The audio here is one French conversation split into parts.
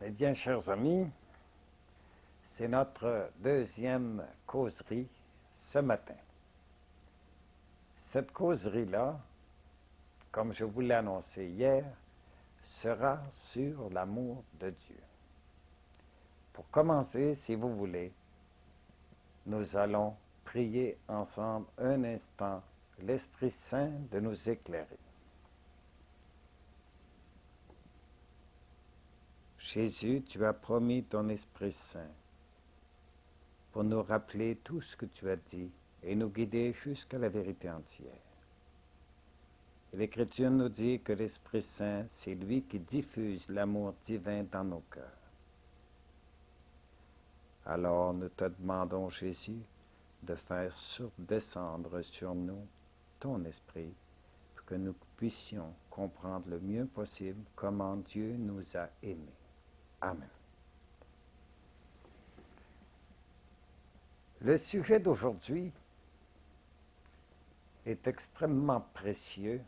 Eh bien, chers amis, c'est notre deuxième causerie ce matin. Cette causerie-là, comme je vous l'ai annoncé hier, sera sur l'amour de Dieu. Pour commencer, si vous voulez, nous allons prier ensemble un instant l'Esprit Saint de nous éclairer. Jésus, tu as promis ton Esprit Saint pour nous rappeler tout ce que tu as dit et nous guider jusqu'à la vérité entière. Et l'Écriture nous dit que l'Esprit Saint, c'est lui qui diffuse l'amour divin dans nos cœurs. Alors nous te demandons, Jésus, de faire descendre sur nous ton Esprit pour que nous puissions comprendre le mieux possible comment Dieu nous a aimés. Amen. Le sujet d'aujourd'hui est extrêmement précieux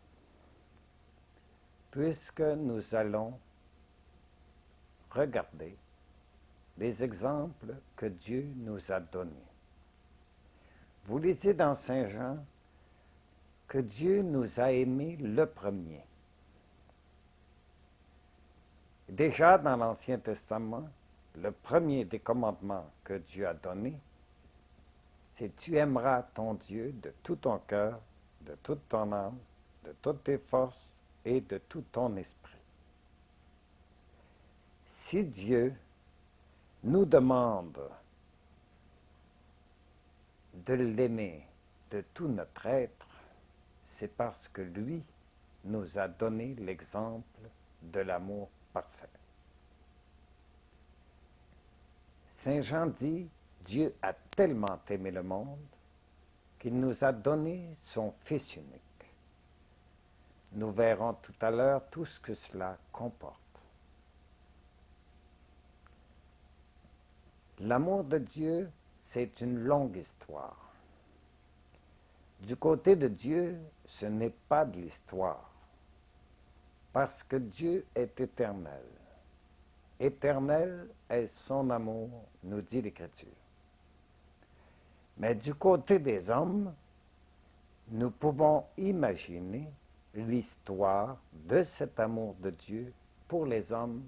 puisque nous allons regarder les exemples que Dieu nous a donnés. Vous lisez dans Saint Jean que Dieu nous a aimés le premier. Déjà dans l'Ancien Testament, le premier des commandements que Dieu a donné, c'est « Tu aimeras ton Dieu de tout ton cœur, de toute ton âme, de toutes tes forces et de tout ton esprit. » Si Dieu nous demande de l'aimer de tout notre être, c'est parce que lui nous a donné l'exemple de l'amour parfait. Saint Jean dit, Dieu a tellement aimé le monde qu'il nous a donné son Fils unique. Nous verrons tout à l'heure tout ce que cela comporte. L'amour de Dieu, c'est une longue histoire. Du côté de Dieu, ce n'est pas de l'histoire, parce que Dieu est éternel. Éternel est son amour, nous dit l'Écriture. Mais du côté des hommes, nous pouvons imaginer l'histoire de cet amour de Dieu pour les hommes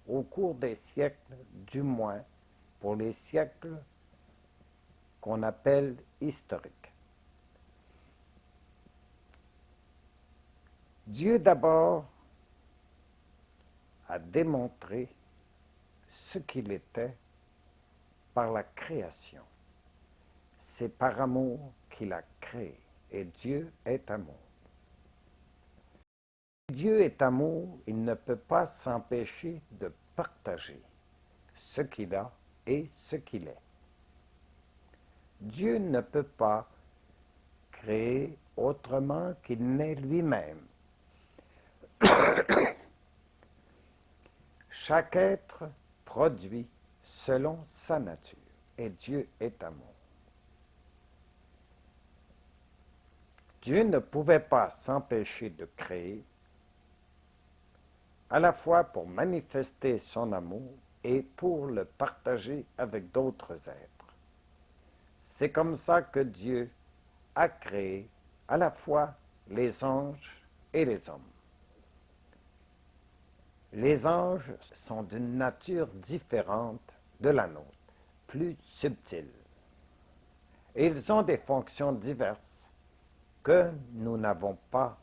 au cours des siècles, du moins pour les siècles qu'on appelle historiques. Dieu d'abord a démontré ce qu'il était par la création. C'est par amour qu'il a créé, et Dieu est amour. Dieu est amour, il ne peut pas s'empêcher de partager ce qu'il a et ce qu'il est. Dieu ne peut pas créer autrement qu'il n'est lui-même. Chaque être produit selon sa nature, et Dieu est amour. Dieu ne pouvait pas s'empêcher de créer, à la fois pour manifester son amour et pour le partager avec d'autres êtres. C'est comme ça que Dieu a créé à la fois les anges et les hommes. Les anges sont d'une nature différente de la nôtre, plus subtile. Et ils ont des fonctions diverses que nous n'avons pas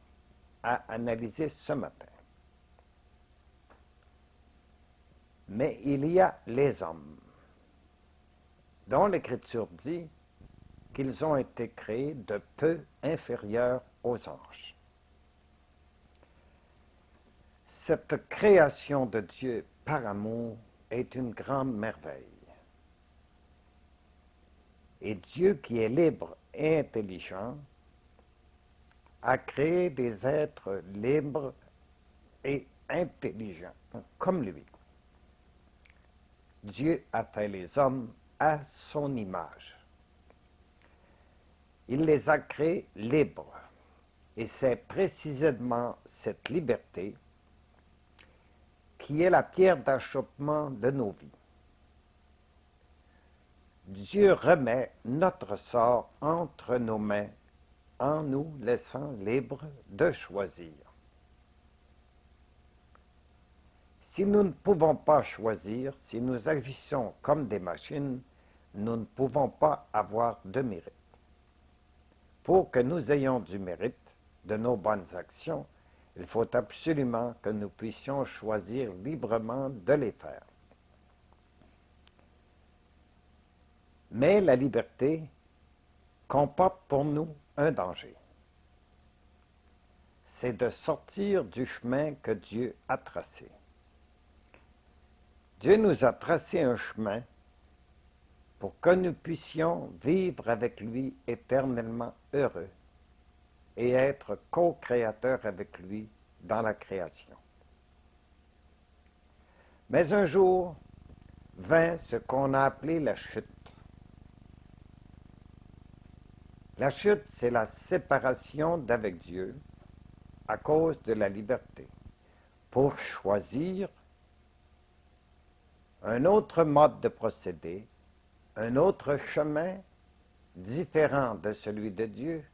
à analyser ce matin. Mais il y a les hommes, dont l'Écriture dit qu'ils ont été créés de peu inférieurs aux anges. Cette création de Dieu par amour est une grande merveille. Et Dieu qui est libre et intelligent a créé des êtres libres et intelligents, comme lui. Dieu a fait les hommes à son image. Il les a créés libres. Et c'est précisément cette liberté qui est la pierre d'achoppement de nos vies. Dieu remet notre sort entre nos mains en nous laissant libres de choisir. Si nous ne pouvons pas choisir, si nous agissons comme des machines, nous ne pouvons pas avoir de mérite. Pour que nous ayons du mérite de nos bonnes actions, il faut absolument que nous puissions choisir librement de les faire. Mais la liberté comporte pour nous un danger. C'est de sortir du chemin que Dieu a tracé. Dieu nous a tracé un chemin pour que nous puissions vivre avec lui éternellement heureux et être co-créateurs avec lui dans la création. Mais un jour vint ce qu'on a appelé la chute. La chute, c'est la séparation d'avec Dieu à cause de la liberté, pour choisir un autre mode de procéder, un autre chemin différent de celui de Dieu,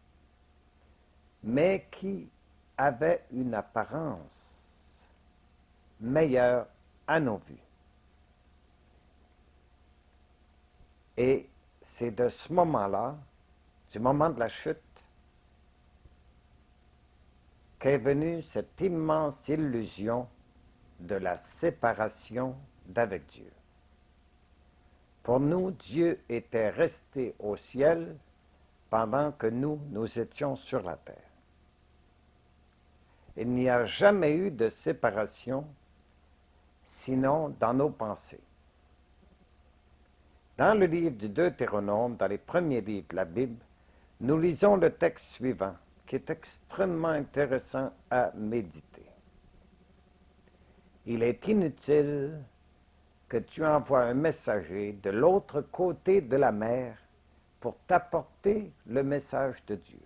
mais qui avait une apparence meilleure à nos vues. Et c'est de ce moment-là, du moment de la chute, qu'est venue cette immense illusion de la séparation d'avec Dieu. Pour nous, Dieu était resté au ciel pendant que nous étions sur la terre. Il n'y a jamais eu de séparation, sinon dans nos pensées. Dans le livre du Deutéronome, dans les premiers livres de la Bible, nous lisons le texte suivant, qui est extrêmement intéressant à méditer. Il est inutile que tu envoies un messager de l'autre côté de la mer pour t'apporter le message de Dieu.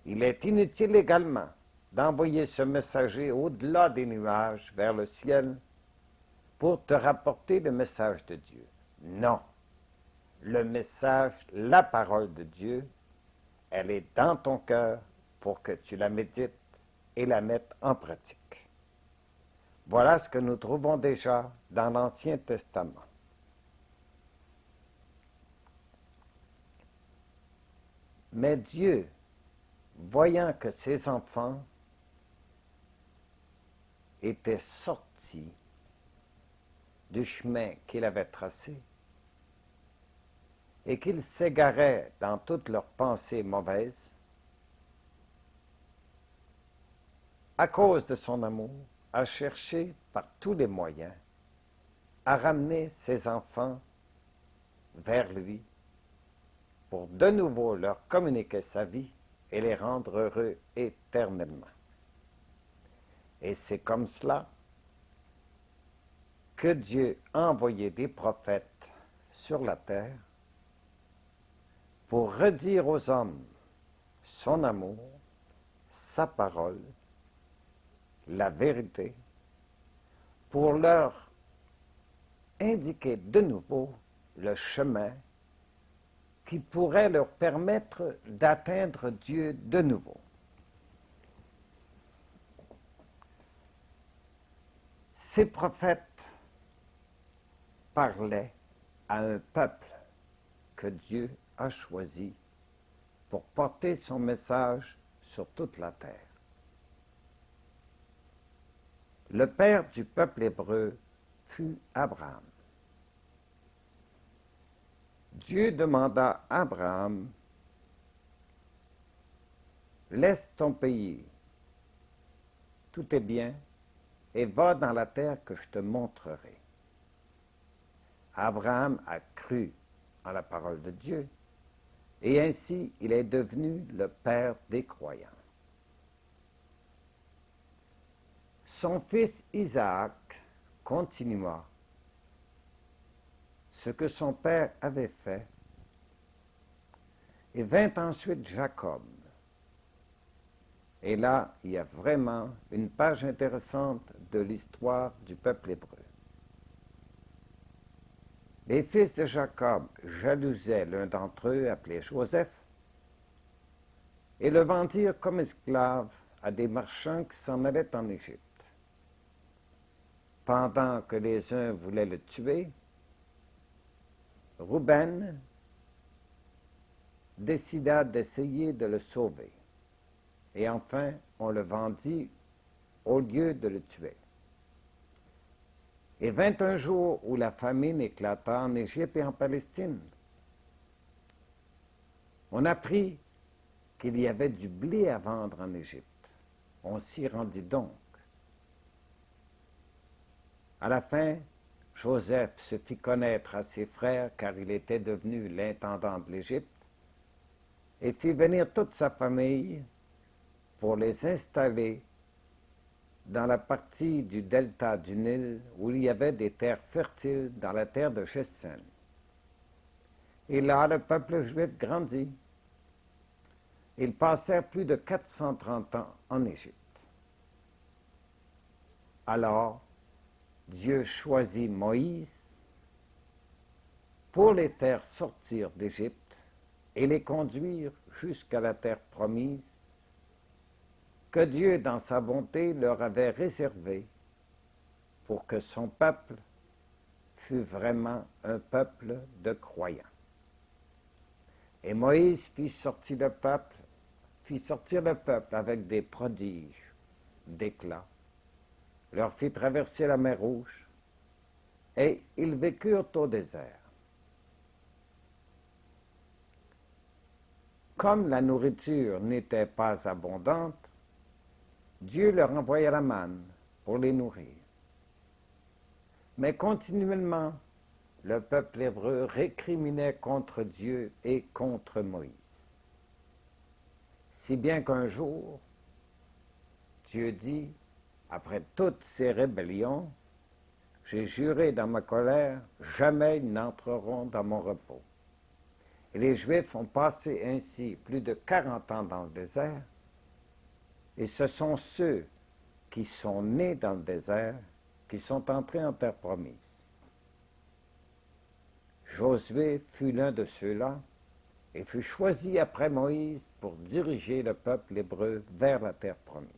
Il est inutile également d'envoyer ce messager au-delà des nuages vers le ciel pour te rapporter le message de Dieu. Non, le message, la parole de Dieu, elle est dans ton cœur pour que tu la médites et la mettes en pratique. Voilà ce que nous trouvons déjà dans l'Ancien Testament. Mais Dieu, voyant que ses enfants étaient sortis du chemin qu'il avait tracé et qu'ils s'égaraient dans toutes leurs pensées mauvaises, à cause de son amour, a cherché par tous les moyens à ramener ses enfants vers lui pour de nouveau leur communiquer sa vie et les rendre heureux éternellement. Et c'est comme cela que Dieu a envoyé des prophètes sur la terre pour redire aux hommes son amour, sa parole, la vérité, pour leur indiquer de nouveau le chemin qui pourrait leur permettre d'atteindre Dieu de nouveau. Ces prophètes parlaient à un peuple que Dieu a choisi pour porter son message sur toute la terre. Le père du peuple hébreu fut Abraham. Dieu demanda à Abraham, « Laisse ton pays, tous tes biens, et va dans la terre que je te montrerai. » Abraham a cru en la parole de Dieu, et ainsi il est devenu le père des croyants. Son fils Isaac continua ce que son père avait fait, et vint ensuite Jacob. Et là, il y a vraiment une page intéressante de l'histoire du peuple hébreu. Les fils de Jacob jalousaient l'un d'entre eux, appelé Joseph, et le vendirent comme esclave à des marchands qui s'en allaient en Égypte. Pendant que les uns voulaient le tuer, Rouben décida d'essayer de le sauver. Et enfin, on le vendit au lieu de le tuer. Et 21 jours où la famine éclata en Égypte et en Palestine. On apprit qu'il y avait du blé à vendre en Égypte. On s'y rendit donc. À la fin, Joseph se fit connaître à ses frères car il était devenu l'intendant de l'Égypte et fit venir toute sa famille pour les installer dans la partie du delta du Nil où il y avait des terres fertiles dans la terre de Gésem. Et là, le peuple juif grandit. Ils passèrent plus de 430 ans en Égypte. Alors, Dieu choisit Moïse pour les faire sortir d'Égypte et les conduire jusqu'à la terre promise que Dieu, dans sa bonté, leur avait réservée pour que son peuple fût vraiment un peuple de croyants. Et Moïse fit sortir le peuple avec des prodiges d'éclat, leur fit traverser la mer Rouge, et ils vécurent au désert. Comme la nourriture n'était pas abondante, Dieu leur envoya la manne pour les nourrir. Mais continuellement, le peuple hébreu récriminait contre Dieu et contre Moïse. Si bien qu'un jour, Dieu dit, après toutes ces rébellions, j'ai juré dans ma colère, jamais ils n'entreront dans mon repos. Et les Juifs ont passé ainsi plus de 40 ans dans le désert, et ce sont ceux qui sont nés dans le désert qui sont entrés en terre promise. Josué fut l'un de ceux-là et fut choisi après Moïse pour diriger le peuple hébreu vers la terre promise.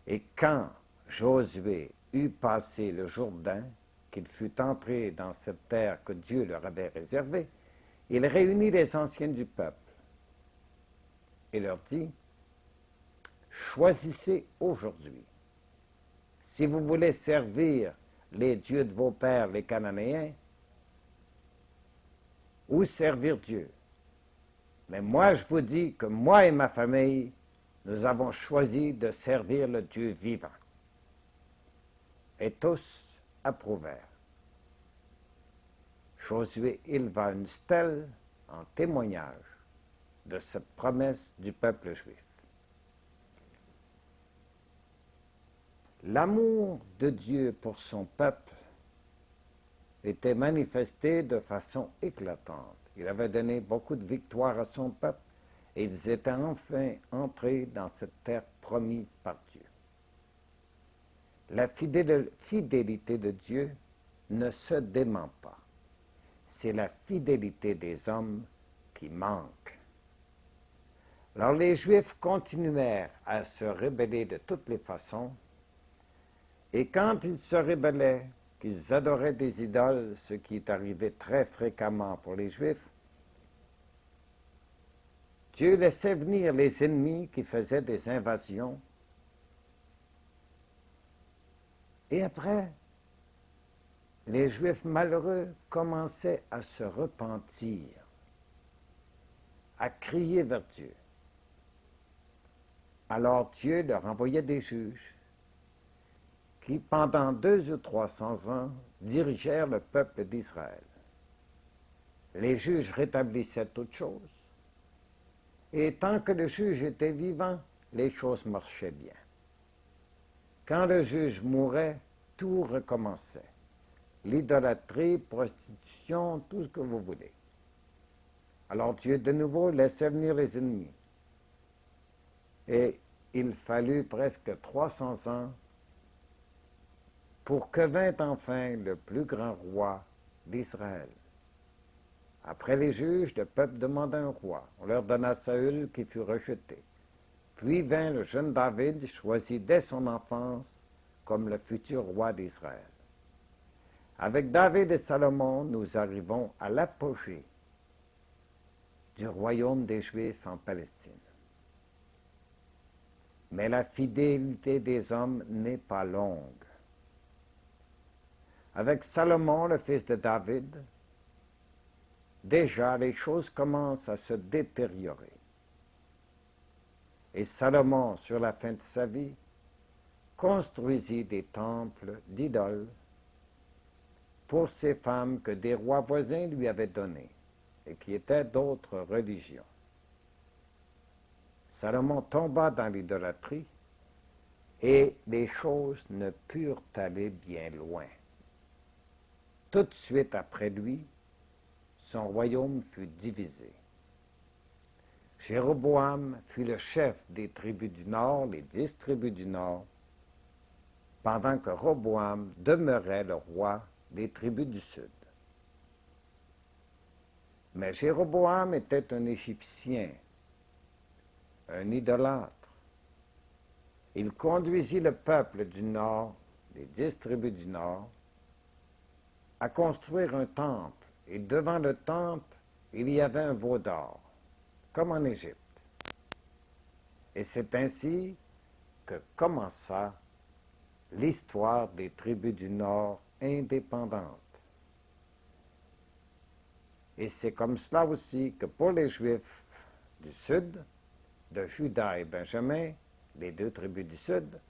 Et quand Josué eut passé le Jourdain, qu'il fut entré dans cette terre que Dieu leur avait réservée, il réunit les anciens du peuple et leur dit, choisissez aujourd'hui, si vous voulez servir les dieux de vos pères, les Cananéens, ou servir Dieu. Mais moi, je vous dis que moi et ma famille, nous avons choisi de servir le Dieu vivant. Et tous approuvèrent. Josué éleva une stèle en témoignage de cette promesse du peuple juif. L'amour de Dieu pour son peuple était manifesté de façon éclatante. Il avait donné beaucoup de victoires à son peuple et ils étaient enfin entrés dans cette terre promise par Dieu. La fidélité de Dieu ne se dément pas. C'est la fidélité des hommes qui manque. Alors les Juifs continuèrent à se rebeller de toutes les façons, et quand ils se rebellaient, qu'ils adoraient des idoles, ce qui est arrivé très fréquemment pour les Juifs, Dieu laissait venir les ennemis qui faisaient des invasions. Et après, les Juifs malheureux commençaient à se repentir, à crier vers Dieu. Alors Dieu leur envoyait des juges qui, pendant 200 ou 300 ans, dirigèrent le peuple d'Israël. Les juges rétablissaient toutes choses, et tant que le juge était vivant, les choses marchaient bien. Quand le juge mourait, tout recommençait. L'idolâtrie, prostitution, tout ce que vous voulez. Alors Dieu de nouveau laissait venir les ennemis. Et il fallut presque 300 ans pour que vint enfin le plus grand roi d'Israël. Après les juges, le peuple demanda un roi. On leur donna Saül qui fut rejeté. Puis vint le jeune David, choisi dès son enfance comme le futur roi d'Israël. Avec David et Salomon, nous arrivons à l'apogée du royaume des Juifs en Palestine. Mais la fidélité des hommes n'est pas longue. Avec Salomon, le fils de David, déjà les choses commencent à se détériorer. Et Salomon, sur la fin de sa vie, construisit des temples d'idoles pour ces femmes que des rois voisins lui avaient données et qui étaient d'autres religions. Salomon tomba dans l'idolâtrie et les choses ne purent aller bien loin. Tout de suite après lui, son royaume fut divisé. Jéroboam fut le chef des tribus du Nord, les 10 tribus du Nord, pendant que Roboam demeurait le roi des tribus du Sud. Mais Jéroboam était un Égyptien, un idolâtre. Il conduisit le peuple du Nord, les 10 tribus du Nord, à construire un temple. Et devant le temple, il y avait un veau d'or, comme en Égypte. Et c'est ainsi que commença l'histoire des tribus du Nord indépendantes. Et c'est comme cela aussi que pour les Juifs du Sud, de Juda et Benjamin, les 2 tribus du Sud,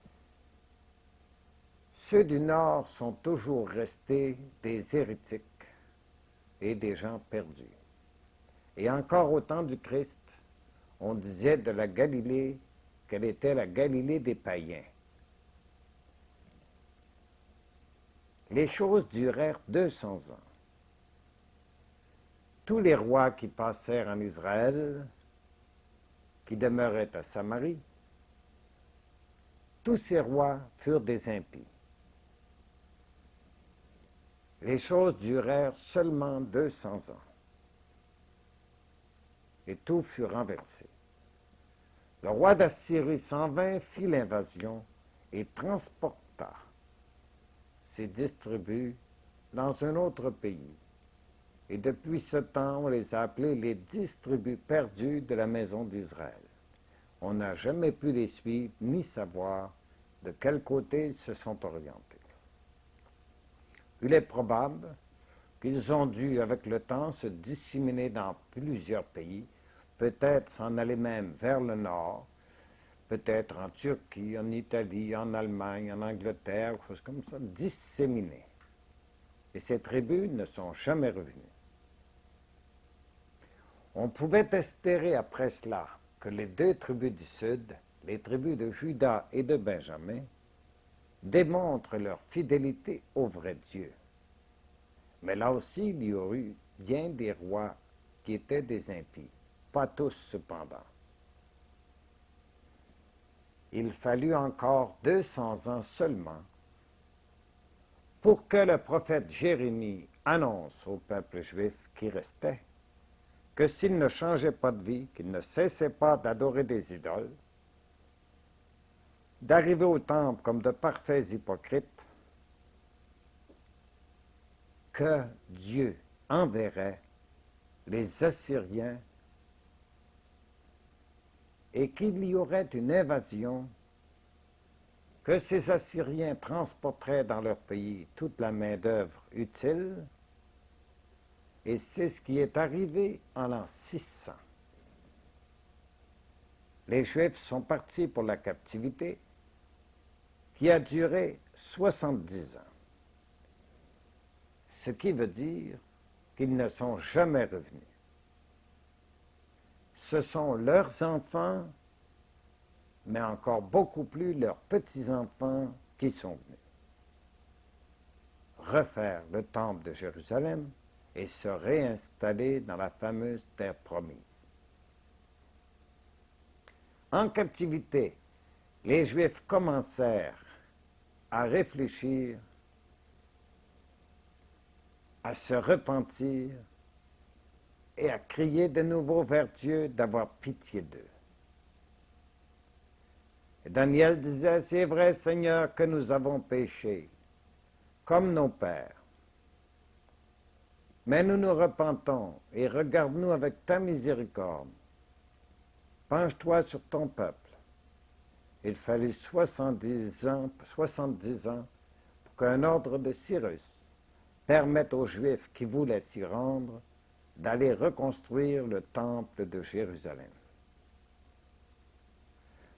ceux du Nord sont toujours restés des hérétiques et des gens perdus. Et encore au temps du Christ, on disait de la Galilée qu'elle était la Galilée des païens. Les choses durèrent 200 ans. Tous les rois qui passèrent en Israël, qui demeuraient à Samarie, tous ces rois furent des impies. Les choses durèrent seulement 200 ans. Et tout fut renversé. Le roi d'Assyrie s'en vint, fit l'invasion et transporta ses 10 tribus dans un autre pays. Et depuis ce temps, on les a appelés les 10 tribus perdues de la maison d'Israël. On n'a jamais pu les suivre ni savoir de quel côté ils se sont orientés. Il est probable qu'ils ont dû, avec le temps, se disséminer dans plusieurs pays, peut-être s'en aller même vers le nord, peut-être en Turquie, en Italie, en Allemagne, en Angleterre, choses comme ça, disséminés. Et ces tribus ne sont jamais revenues. On pouvait espérer après cela que les 2 tribus du Sud, les tribus de Juda et de Benjamin, démontrent leur fidélité au vrai Dieu. Mais là aussi, il y aurait eu bien des rois qui étaient des impies, pas tous cependant. Il fallut encore 200 ans seulement pour que le prophète Jérémie annonce au peuple juif qui restait que s'il ne changeait pas de vie, qu'il ne cessait pas d'adorer des idoles, d'arriver au temple comme de parfaits hypocrites, que Dieu enverrait les Assyriens et qu'il y aurait une invasion, que ces Assyriens transporteraient dans leur pays toute la main-d'œuvre utile, et c'est ce qui est arrivé en l'an 600. Les Juifs sont partis pour la captivité qui a duré 70 ans. Ce qui veut dire qu'ils ne sont jamais revenus. Ce sont leurs enfants, mais encore beaucoup plus leurs petits-enfants qui sont venus refaire le temple de Jérusalem et se réinstaller dans la fameuse terre promise. En captivité, les Juifs commencèrent à réfléchir, à se repentir et à crier de nouveau vers Dieu d'avoir pitié d'eux. Et Daniel disait, c'est vrai Seigneur que nous avons péché, comme nos pères. Mais nous nous repentons et regarde-nous avec ta miséricorde. Penche-toi sur ton peuple. Il fallut 70 ans pour qu'un ordre de Cyrus permette aux Juifs qui voulaient s'y rendre d'aller reconstruire le temple de Jérusalem.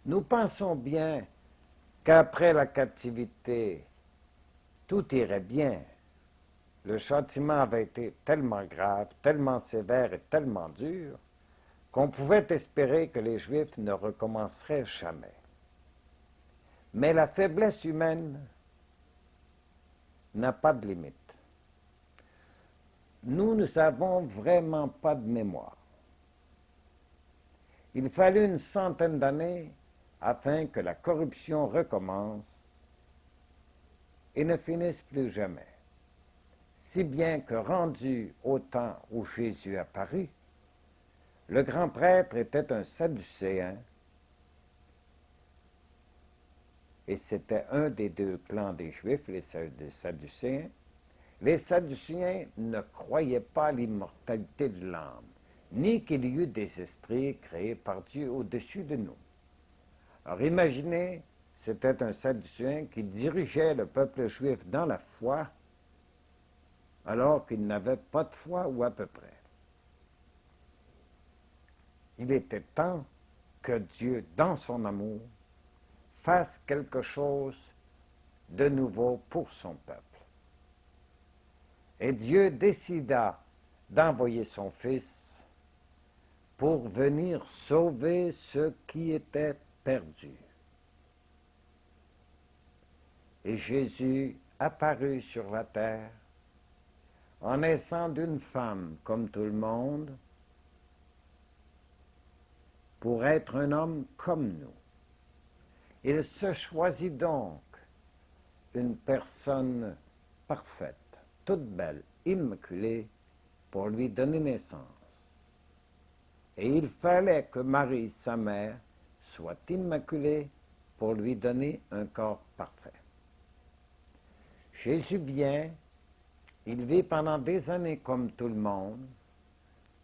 Nous pensons bien qu'après la captivité, tout irait bien. Le châtiment avait été tellement grave, tellement sévère et tellement dur qu'on pouvait espérer que les Juifs ne recommenceraient jamais. Mais la faiblesse humaine n'a pas de limite. Nous ne savons vraiment pas de mémoire. Il fallut une centaine d'années afin que la corruption recommence et ne finisse plus jamais. Si bien que rendu au temps où Jésus apparut, le grand prêtre était un Sadducéen, et c'était un des deux clans des Juifs, les Sadducéens. Les Sadducéens ne croyaient pas à l'immortalité de l'âme, ni qu'il y eût des esprits créés par Dieu au-dessus de nous. Alors imaginez, c'était un Sadducéen qui dirigeait le peuple juif dans la foi, alors qu'il n'avait pas de foi ou à peu près. Il était temps que Dieu, dans son amour, fasse quelque chose de nouveau pour son peuple. Et Dieu décida d'envoyer son Fils pour venir sauver ceux qui étaient perdus. Et Jésus apparut sur la terre en naissant d'une femme comme tout le monde pour être un homme comme nous. Il se choisit donc une personne parfaite, toute belle, immaculée, pour lui donner naissance. Et il fallait que Marie, sa mère, soit immaculée pour lui donner un corps parfait. Jésus vient, il vit pendant des années comme tout le monde,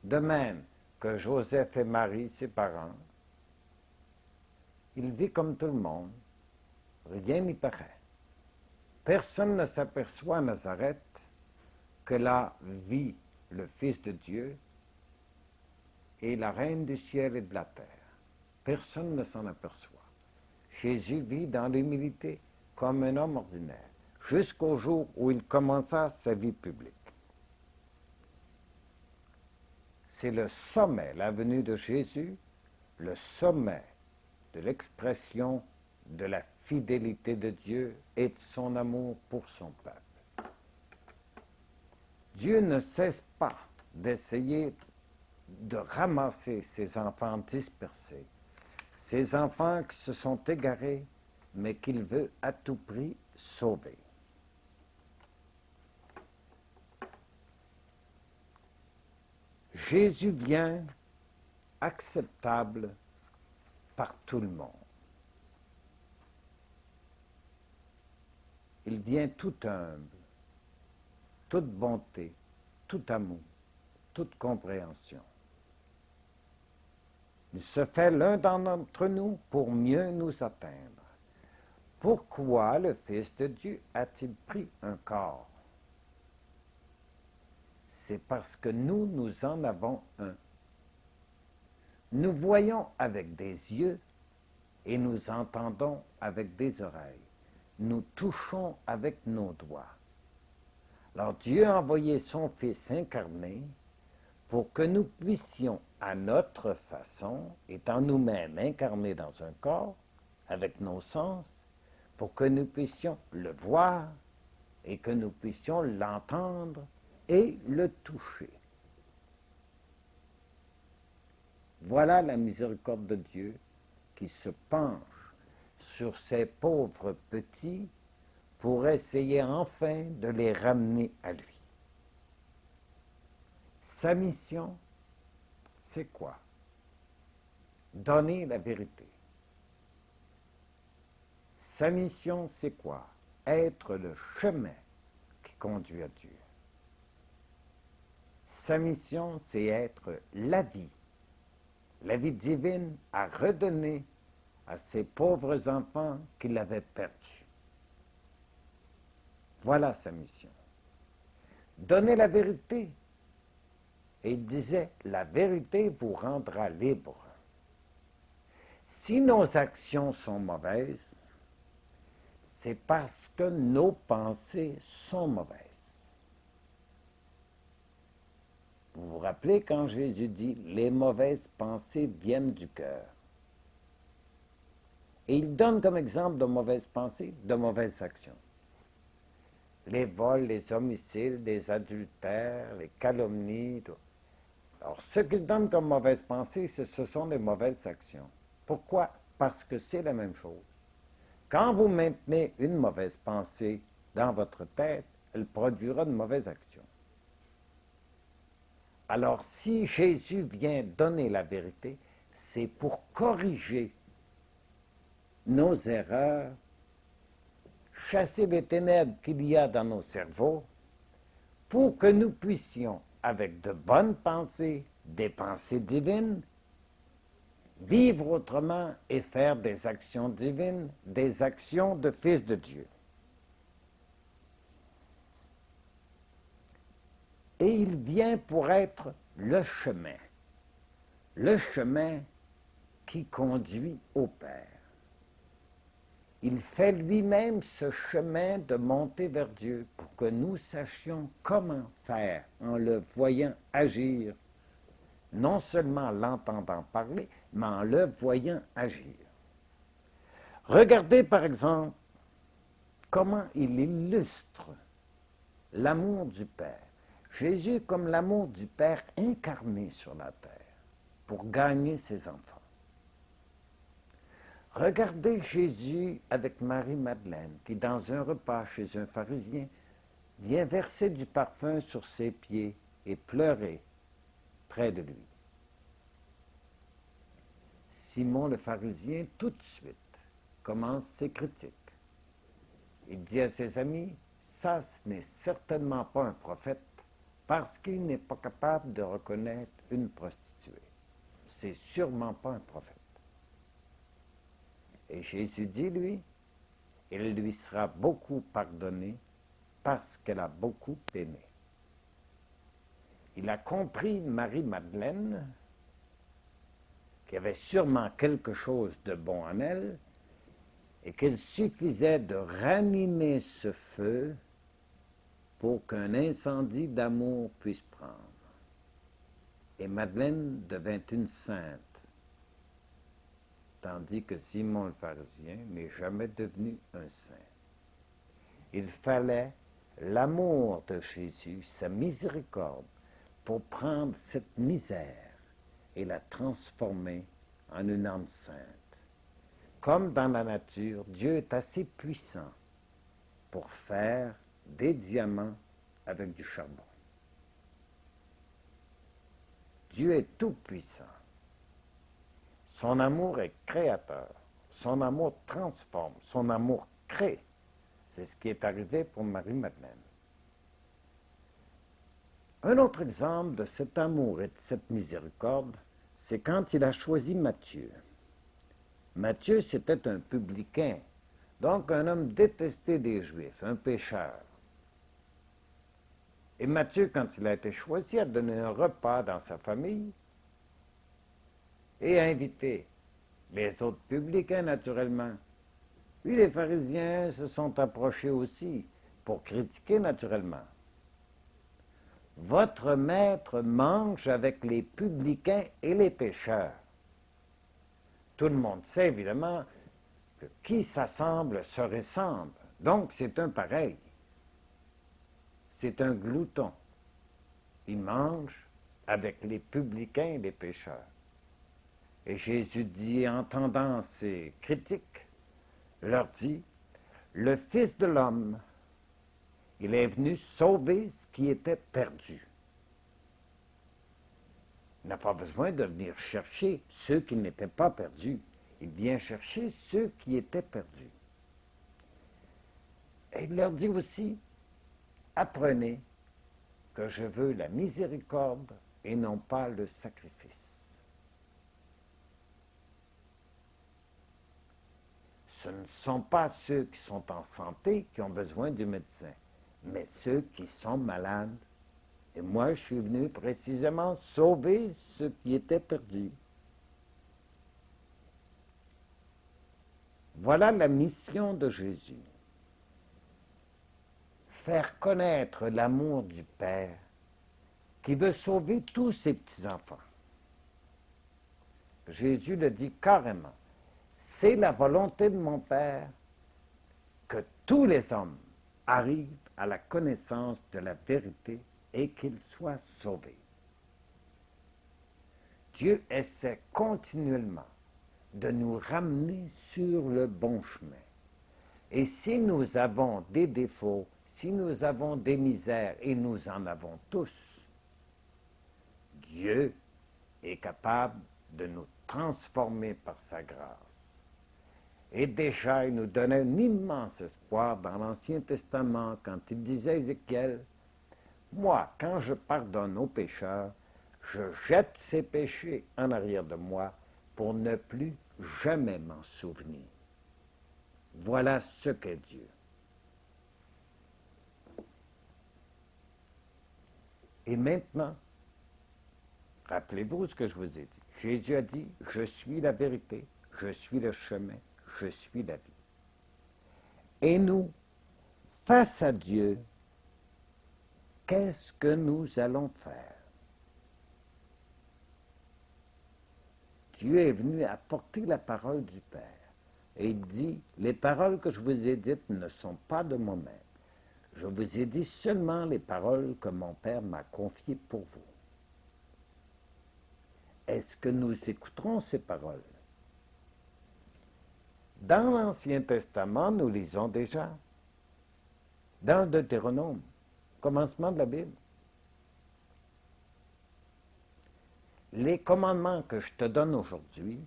de même que Joseph et Marie, ses parents. Il vit comme tout le monde, rien n'y paraît. Personne ne s'aperçoit à Nazareth que là vit le Fils de Dieu et la Reine du ciel et de la terre. Personne ne s'en aperçoit. Jésus vit dans l'humilité comme un homme ordinaire, jusqu'au jour où il commença sa vie publique. C'est le sommet, la venue de Jésus, le sommet de l'expression de la fidélité de Dieu et de son amour pour son peuple. Dieu ne cesse pas d'essayer de ramasser ses enfants dispersés, ces enfants qui se sont égarés, mais qu'il veut à tout prix sauver. Jésus vient acceptable par tout le monde. Il vient tout humble, toute bonté, tout amour, toute compréhension. Il se fait l'un d'entre nous pour mieux nous atteindre. Pourquoi le Fils de Dieu a-t-il pris un corps? C'est parce que nous en avons un. Nous voyons avec des yeux et nous entendons avec des oreilles. Nous touchons avec nos doigts. Alors Dieu a envoyé son Fils incarné pour que nous puissions, à notre façon, étant nous-mêmes incarnés dans un corps, avec nos sens, pour que nous puissions le voir et que nous puissions l'entendre et le toucher. Voilà la miséricorde de Dieu qui se penche sur ces pauvres petits pour essayer enfin de les ramener à lui. Sa mission, c'est quoi? Donner la vérité. Sa mission, c'est quoi? Être le chemin qui conduit à Dieu. Sa mission, c'est être la vie divine à redonner à ces pauvres enfants qui l'avaient perdue. Voilà sa mission. Donner la vérité. Et il disait, la vérité vous rendra libre. Si nos actions sont mauvaises, c'est parce que nos pensées sont mauvaises. Vous vous rappelez quand Jésus dit « les mauvaises pensées viennent du cœur ». Et il donne comme exemple de mauvaises pensées, de mauvaises actions. Les vols, les homicides, les adultères, les calomnies. Tout. Alors, ce qu'il donne comme mauvaises pensées, ce sont des mauvaises actions. Pourquoi? Parce que c'est la même chose. Quand vous maintenez une mauvaise pensée dans votre tête, elle produira de mauvaises actions. Alors, si Jésus vient donner la vérité, c'est pour corriger nos erreurs, chasser les ténèbres qu'il y a dans nos cerveaux, pour que nous puissions, avec de bonnes pensées, des pensées divines, vivre autrement et faire des actions divines, des actions de fils de Dieu. Et il vient pour être le chemin qui conduit au Père. Il fait lui-même ce chemin de monter vers Dieu pour que nous sachions comment faire en le voyant agir, non seulement en l'entendant parler, mais en le voyant agir. Regardez par exemple comment il illustre l'amour du Père. Jésus comme l'amour du Père incarné sur la terre pour gagner ses enfants. Regardez Jésus avec Marie-Madeleine qui, dans un repas chez un pharisien, vient verser du parfum sur ses pieds et pleurer près de lui. Simon le pharisien, tout de suite, commence ses critiques. Il dit à ses amis, ça, ce n'est certainement pas un prophète parce qu'il n'est pas capable de reconnaître une prostituée. C'est sûrement pas un prophète. Et Jésus dit, lui, il lui sera beaucoup pardonné parce qu'elle a beaucoup aimé. Il a compris Marie-Madeleine, qui avait sûrement quelque chose de bon en elle, et qu'il suffisait de ranimer ce feu pour qu'un incendie d'amour puisse prendre. Et Madeleine devint une sainte, tandis que Simon le pharisien n'est jamais devenu un saint. Il fallait l'amour de Jésus, sa miséricorde, pour prendre cette misère et la transformer en une âme sainte. Comme dans la nature, Dieu est assez puissant pour faire des diamants avec du charbon. Dieu est tout puissant. Son amour est créateur. Son amour transforme. Son amour crée. C'est ce qui est arrivé pour Marie-Madeleine. Un autre exemple de cet amour et de cette miséricorde, c'est quand il a choisi Matthieu. Matthieu, c'était un publicain, donc un homme détesté des Juifs, un pécheur. Et Matthieu, quand il a été choisi, a donné un repas dans sa famille et a invité les autres publicains, naturellement. Puis les pharisiens se sont approchés aussi pour critiquer, naturellement. Votre maître mange avec les publicains et les pécheurs. Tout le monde sait, évidemment, que qui s'assemble se ressemble. Donc, c'est un pareil. C'est un glouton. Il mange avec les publicains et les pécheurs. Et Jésus dit, entendant ces critiques, leur dit, le Fils de l'homme, il est venu sauver ce qui était perdu. Il n'a pas besoin de venir chercher ceux qui n'étaient pas perdus. Il vient chercher ceux qui étaient perdus. Et il leur dit aussi, apprenez que je veux la miséricorde et non pas le sacrifice. Ce ne sont pas ceux qui sont en santé qui ont besoin du médecin, mais ceux qui sont malades. Et moi, je suis venu précisément sauver ceux qui étaient perdus. Voilà la mission de Jésus. Faire connaître l'amour du Père qui veut sauver tous ses petits-enfants. Jésus le dit carrément. C'est la volonté de mon Père que tous les hommes arrivent à la connaissance de la vérité et qu'ils soient sauvés. Dieu essaie continuellement de nous ramener sur le bon chemin. Et si nous avons des défauts, si nous avons des misères, et nous en avons tous, Dieu est capable de nous transformer par sa grâce. Et déjà, il nous donnait un immense espoir dans l'Ancien Testament quand il disait à Ézéchiel, « Moi, quand je pardonne aux pécheurs, je jette ces péchés en arrière de moi pour ne plus jamais m'en souvenir. » Voilà ce qu'est Dieu. Et maintenant, rappelez-vous ce que je vous ai dit. Jésus a dit, « Je suis la vérité, je suis le chemin, je suis la vie. » Et nous, face à Dieu, qu'est-ce que nous allons faire? Dieu est venu apporter la parole du Père. Et il dit, les paroles que je vous ai dites ne sont pas de moi-même. Je vous ai dit seulement les paroles que mon Père m'a confiées pour vous. Est-ce que nous écouterons ces paroles? Dans l'Ancien Testament, nous lisons déjà, dans le Deutéronome, commencement de la Bible, les commandements que je te donne aujourd'hui,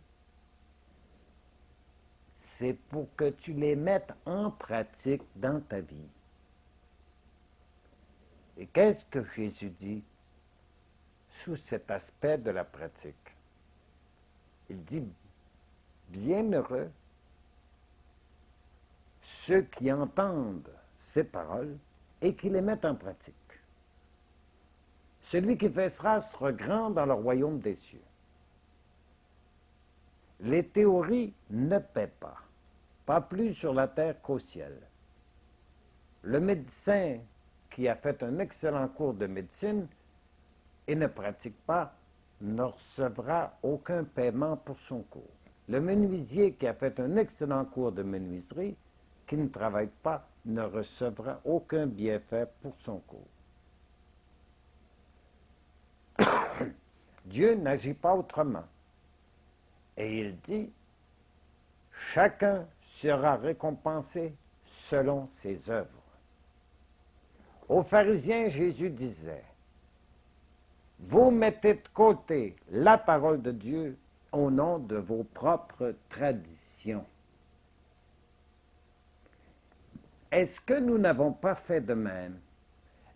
c'est pour que tu les mettes en pratique dans ta vie. Et qu'est-ce que Jésus dit sous cet aspect de la pratique? Il dit, bienheureux ceux qui entendent ces paroles et qui les mettent en pratique. Celui qui fait cela sera grand dans le royaume des cieux. Les théories ne paient pas plus sur la terre qu'au ciel. Le médecin qui a fait un excellent cours de médecine et ne pratique pas ne recevra aucun paiement pour son cours. Le menuisier qui a fait un excellent cours de menuiserie, qui ne travaille pas, ne recevra aucun bienfait pour son cours. Dieu n'agit pas autrement. Et il dit, chacun sera récompensé selon ses œuvres. Aux pharisiens, Jésus disait, vous mettez de côté la parole de Dieu au nom de vos propres traditions. Est-ce que nous n'avons pas fait de même?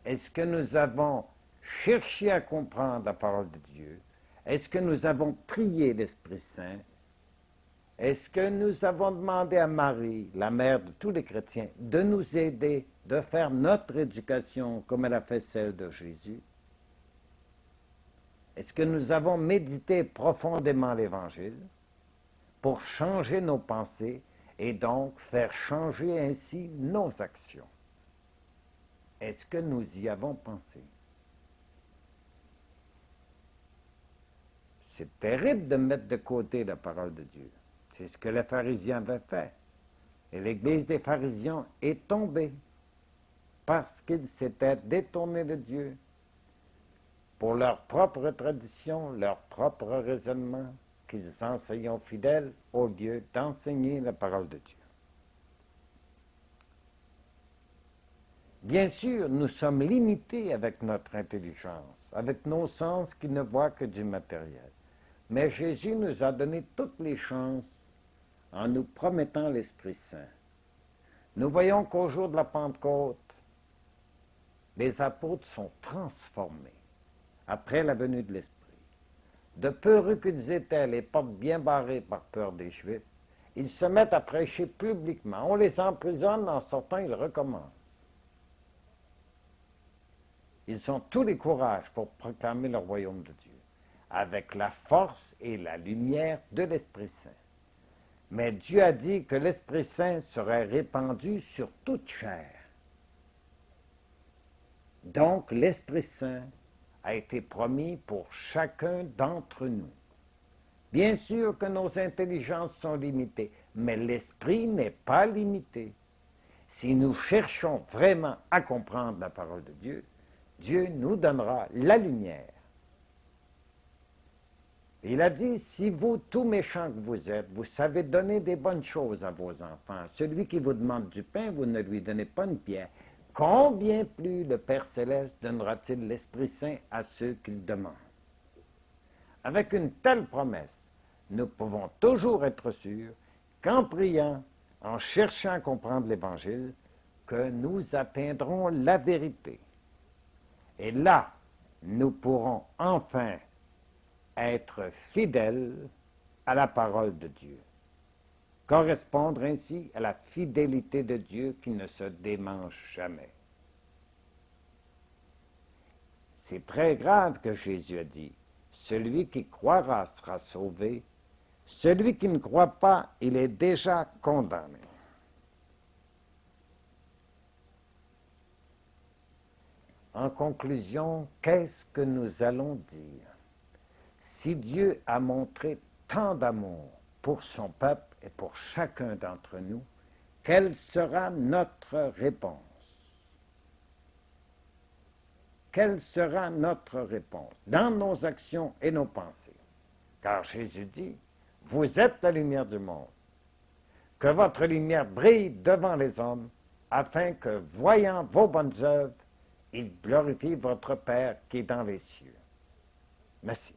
Est-ce que nous avons cherché à comprendre la parole de Dieu? Est-ce que nous avons prié l'Esprit Saint? Est-ce que nous avons demandé à Marie, la mère de tous les chrétiens, de nous aider, de faire notre éducation comme elle a fait celle de Jésus? Est-ce que nous avons médité profondément l'Évangile pour changer nos pensées et donc faire changer ainsi nos actions? Est-ce que nous y avons pensé? C'est terrible de mettre de côté la parole de Dieu. C'est ce que les pharisiens avaient fait. Et l'Église des pharisiens est tombée parce qu'ils s'étaient détournés de Dieu pour leur propre tradition, leur propre raisonnement, qu'ils enseignent aux fidèles au lieu d'enseigner la parole de Dieu. Bien sûr, nous sommes limités avec notre intelligence, avec nos sens qui ne voient que du matériel. Mais Jésus nous a donné toutes les chances en nous promettant l'Esprit Saint. Nous voyons qu'au jour de la Pentecôte, les apôtres sont transformés après la venue de l'Esprit. De peureux qu'ils étaient, les portes bien barrées par peur des Juifs, ils se mettent à prêcher publiquement. On les emprisonne, en sortant, ils recommencent. Ils ont tous les courages pour proclamer le royaume de Dieu, avec la force et la lumière de l'Esprit Saint. Mais Dieu a dit que l'Esprit Saint serait répandu sur toute chair. Donc, l'Esprit Saint a été promis pour chacun d'entre nous. Bien sûr que nos intelligences sont limitées, mais l'Esprit n'est pas limité. Si nous cherchons vraiment à comprendre la parole de Dieu, Dieu nous donnera la lumière. Il a dit, si vous, tout méchants que vous êtes, vous savez donner des bonnes choses à vos enfants, celui qui vous demande du pain, vous ne lui donnez pas une pierre. Combien plus le Père Céleste donnera-t-il l'Esprit Saint à ceux qu'il demande? Avec une telle promesse, nous pouvons toujours être sûrs qu'en priant, en cherchant à comprendre l'Évangile, que nous atteindrons la vérité. Et là, nous pourrons enfin être fidèles à la parole de Dieu, correspondre ainsi à la fidélité de Dieu qui ne se démange jamais. C'est très grave que Jésus a dit, celui qui croira sera sauvé, celui qui ne croit pas, il est déjà condamné. En conclusion, qu'est-ce que nous allons dire? Si Dieu a montré tant d'amour pour son peuple et pour chacun d'entre nous, quelle sera notre réponse? Quelle sera notre réponse dans nos actions et nos pensées? Car Jésus dit, vous êtes la lumière du monde. Que votre lumière brille devant les hommes, afin que, voyant vos bonnes œuvres, ils glorifient votre Père qui est dans les cieux. Merci.